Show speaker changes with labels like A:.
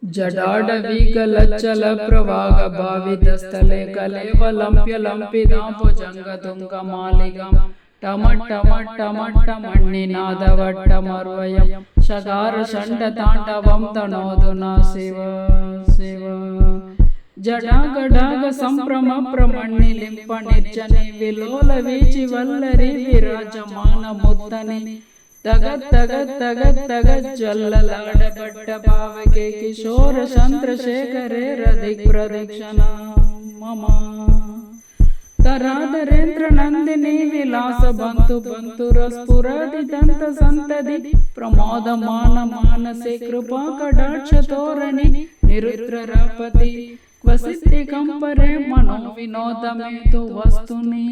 A: जडाडवीगलच्चल प्रवाह भावितस्थले कलेवलम्प्यलम्पिदाम्बुजङ्गतुङ्गमालिकां टमट्टमट्टमट्टमण्णिनादवट्टमर्वयं शकारषण्डताण्डवं तनोतु न शिव शिव जडागडाग संभ्रम प्रमण्णिलिंप निर्जने विलोल वीचि वल्लरी विराजमान मुत्तनि तगत तगत तगत तगत जल्ललाडबट्ट पावके किशोर चंद्रशेखरे रदिक प्रदक्षिणा मम तराधरेन्द्र नंदिनी विलास बंतु बंतु रस्फुरदि दंत संतदि प्रमोद मान मानसे कृपा कटाक्ष तोरणि निरुद्रपति वसिति कंपरे मनो विनोदमे तु वस्तुनि।